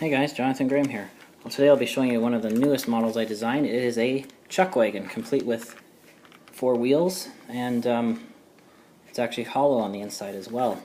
Hey guys, Jonathan Graham here. Well, today I'll be showing you one of the newest models I designed. It is a Chuckwagon, complete with 4 wheels, and it's actually hollow on the inside as well.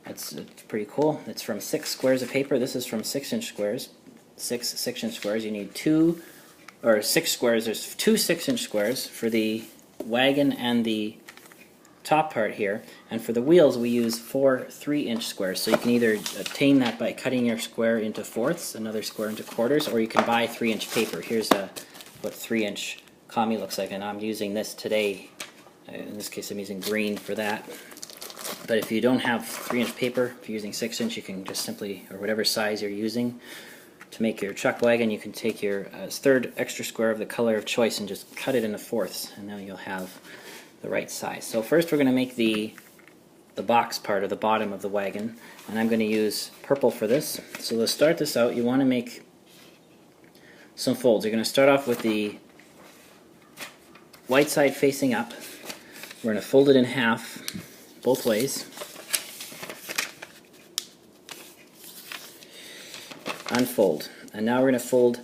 It's pretty cool. It's from 6 squares of paper. This is from 6-inch squares. 6-inch squares. You need 6 squares. There's 2 6-inch squares for the wagon and the top part here, and for the wheels we use 4 3-inch squares. So you can either attain that by cutting your square into fourths, another square into quarters, or you can buy 3-inch paper. Here's what 3-inch kami looks like, and I'm using this today. In this case I'm using green for that. But if you don't have 3-inch paper, if you're using 6-inch, you can just simply, or whatever size you're using to make your Chuckwagon, you can take your third extra square of the color of choice and just cut it into fourths, and now you'll have the right size. So first we're going to make the box part, or the bottom of the wagon, and I'm going to use purple for this. So to start this out, you want to make some folds. You're going to start off with the white side facing up. We're going to fold it in half both ways, unfold, and now we're going to fold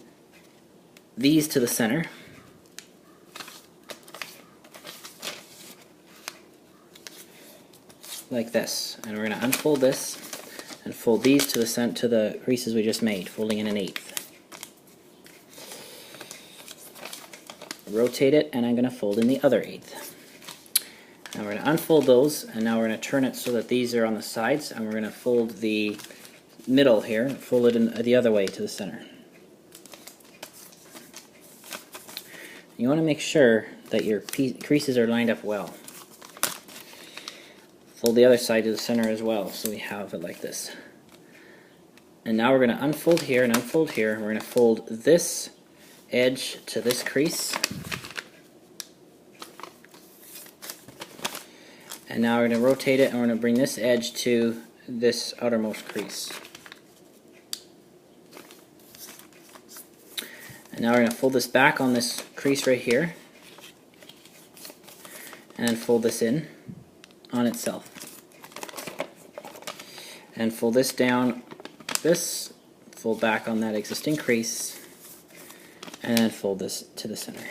these to the center, like this, and we're going to unfold this and fold these to the creases we just made, folding in an eighth. Rotate it, and I'm going to fold in the other eighth. Now we're going to unfold those, and now we're going to turn it so that these are on the sides, and we're going to fold the middle here, fold it in the other way to the center. You want to make sure that your creases are lined up well. Fold the other side to the center as well, so we have it like this. And now we're going to unfold here and unfold here. We're going to fold this edge to this crease. And now we're going to rotate it, and we're going to bring this edge to this outermost crease. And now we're going to fold this back on this crease right here, and then fold this in on itself, and fold this down, fold back on that existing crease, and then fold this to the center.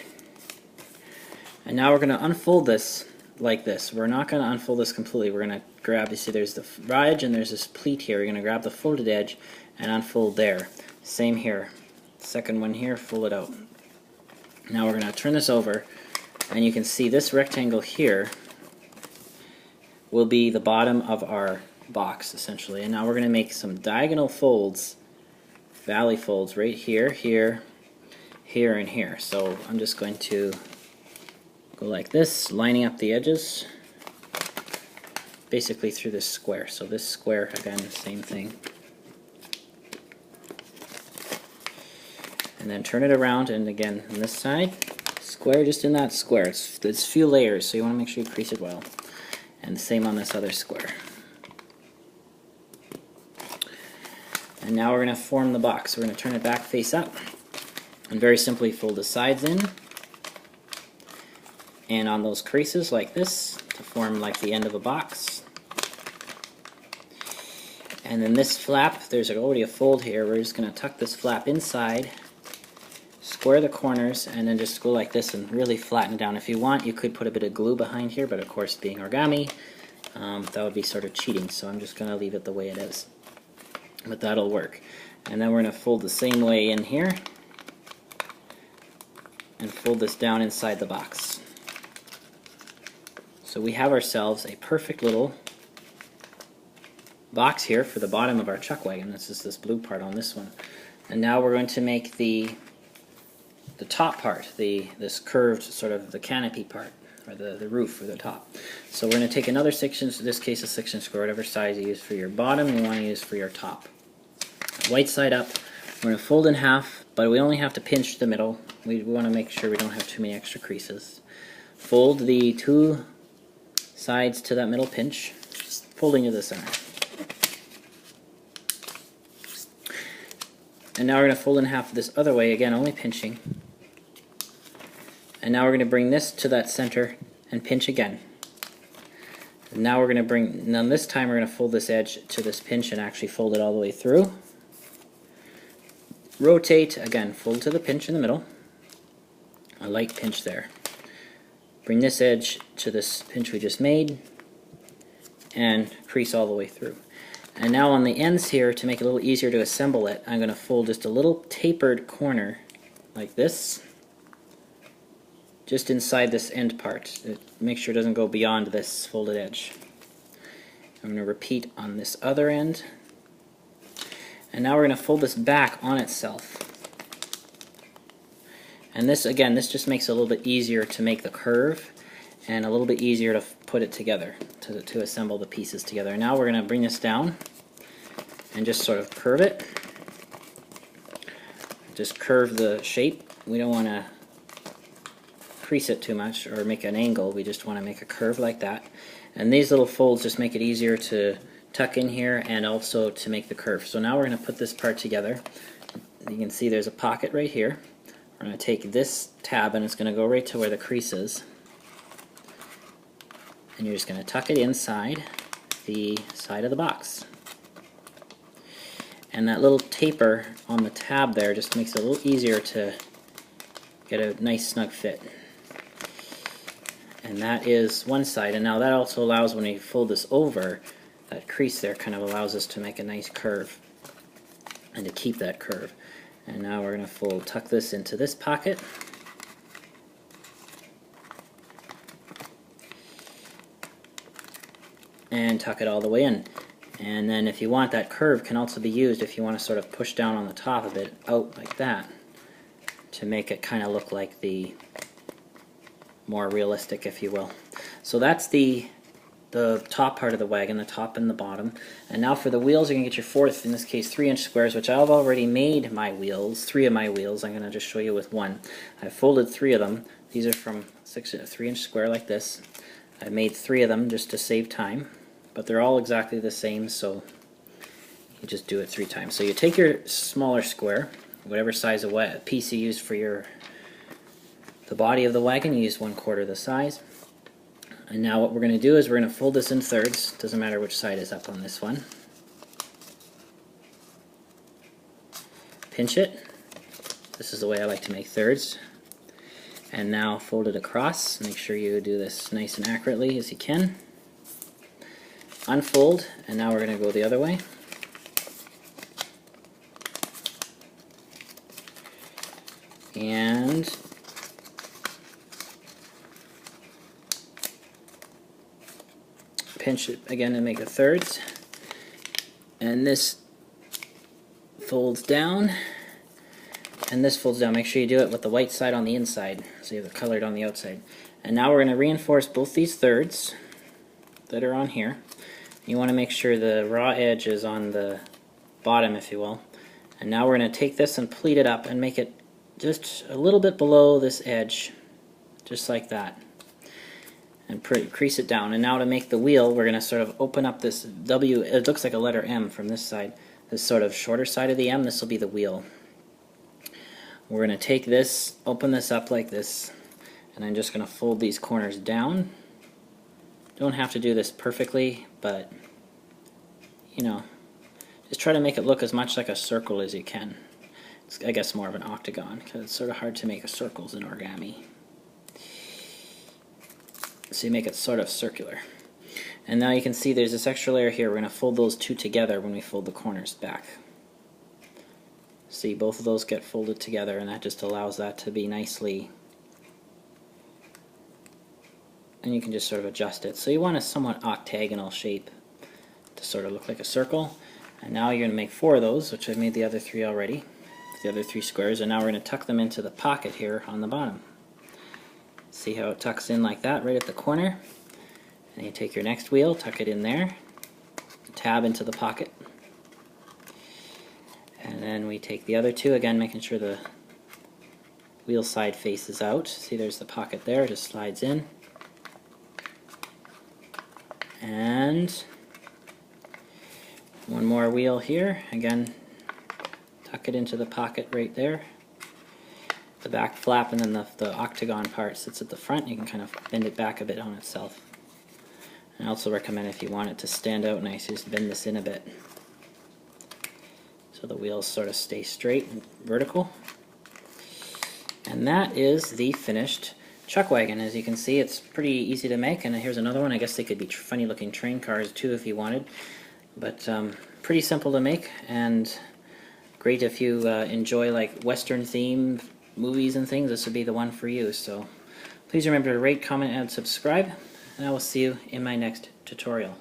And now we're going to unfold this like this. We're not going to unfold this completely. We're going to grab, you see there's the raw edge and there's this pleat here. We're going to grab the folded edge and unfold there. Same here. Second one here, fold it out. Now we're going to turn this over, and you can see this rectangle here will be the bottom of our box, essentially. And now we're going to make some diagonal folds, valley folds, right here, here, here, and here. So I'm just going to go like this, lining up the edges, basically through this square. So this square, again, same thing. And then turn it around, and again, on this side, square just in that square. It's few layers, so you want to make sure you crease it well. And the same on this other square. And now we're going to form the box. We're going to turn it back face up, and very simply fold the sides in, and on those creases like this to form like the end of a box. And then this flap, there's already a fold here. We're just going to tuck this flap inside, square the corners, and then just go like this and really flatten it down. If you want, you could put a bit of glue behind here, but of course, being origami, that would be sort of cheating, so I'm just going to leave it the way it is. But that'll work. And then we're going to fold the same way in here and fold this down inside the box. So we have ourselves a perfect little box here for the bottom of our Chuckwagon. This is this blue part on this one. And now we're going to make the top part, this curved sort of the canopy part, or the roof or the top. So we're going to take another 6-inch, in this case a 6-inch square, whatever size you use for your bottom, you want to use for your top. White side up, we're going to fold in half, but we only have to pinch the middle. We want to make sure we don't have too many extra creases. Fold the 2 sides to that middle pinch, folding to the center. And now we're going to fold in half this other way, again only pinching. And now we're going to bring this to that center and pinch again. And now we're going to this time we're going to fold this edge to this pinch and actually fold it all the way through. rotate, again, fold to the pinch in the middle, a light pinch there. Bring this edge to this pinch we just made, and crease all the way through. And now on the ends here, to make it a little easier to assemble it, I'm going to fold just a little tapered corner like this, just inside this end part. Make sure it doesn't go beyond this folded edge. I'm going to repeat on this other end. And now we're going to fold this back on itself. And this, again, this just makes it a little bit easier to make the curve and a little bit easier to put it together, to assemble the pieces together. Now we're going to bring this down and just sort of curve it. Just curve the shape. We don't want to crease it too much or make an angle. We just want to make a curve like that. And these little folds just make it easier to tuck in here and also to make the curve. So now we're going to put this part together. You can see there's a pocket right here. We're going to take this tab and it's going to go right to where the crease is. And you're just going to tuck it inside the side of the box. And that little taper on the tab there just makes it a little easier to get a nice snug fit. And that is one side. And now that also allows, when we fold this over, that crease there kind of allows us to make a nice curve and to keep that curve. And now we're going to tuck this into this pocket. And tuck it all the way in. And then if you want, that curve can also be used if you want to sort of push down on the top of it out like that to make it kind of look like the more realistic, if you will. So that's the top part of the wagon, the top and the bottom. And now for the wheels, you're going to get your fourth, in this case 3-inch squares, which I've already made my wheels, 3 of my wheels. I'm going to just show you with one. I've folded 3 of them. These are from a 3-inch square like this. I made 3 of them just to save time, but they're all exactly the same, so you just do it 3 times. So you take your smaller square, whatever size of piece you use for the body of the wagon, you use 1/4 the size. And now what we're going to do is we're going to fold this in thirds. Doesn't matter which side is up on this one. Pinch it. This is the way I like to make thirds. And now fold it across. Make sure you do this nice and accurately as you can. Unfold, and now we're going to go the other way. And pinch it again and make the thirds. And this folds down, and this folds down. Make sure you do it with the white side on the inside, so you have it colored on the outside. And now we're going to reinforce both these thirds that are on here. You want to make sure the raw edge is on the bottom, if you will. And now we're going to take this and pleat it up and make it just a little bit below this edge, just like that. And crease it down. And now to make the wheel, we're going to sort of open up this W. It looks like a letter M from this side. This sort of shorter side of the M, this will be the wheel. We're going to take this, open this up like this, and I'm just going to fold these corners down. Don't have to do this perfectly, but you know, just try to make it look as much like a circle as you can. It's, I guess, more of an octagon, because it's sort of hard to make circles in origami. So you make it sort of circular. And now you can see there's this extra layer here. We're going to fold those two together when we fold the corners back. See, both of those get folded together, and that just allows that to be nicely. And you can just sort of adjust it. So you want a somewhat octagonal shape to sort of look like a circle. And now you're going to make 4 of those, which I've made the other 3 already. The other 3 squares. And now we're going to tuck them into the pocket here on the bottom. See how it tucks in like that, right at the corner. And you take your next wheel, tuck it in there, tab into the pocket. And then we take the other 2, again making sure the wheel side faces out. See, there's the pocket there, it just slides in. And one more wheel here, again tuck it into the pocket right there. The back flap, and then the octagon part sits at the front. You can kind of bend it back a bit on itself. And I also recommend, if you want it to stand out nice, just bend this in a bit. so the wheels sort of stay straight and vertical. And that is the finished Chuckwagon. As you can see, it's pretty easy to make, and here's another one. I guess they could be funny looking train cars too if you wanted, but pretty simple to make and great if you enjoy like Western themed movies and things. This would be the one for you. So please remember to rate, comment, and subscribe, and I will see you in my next tutorial.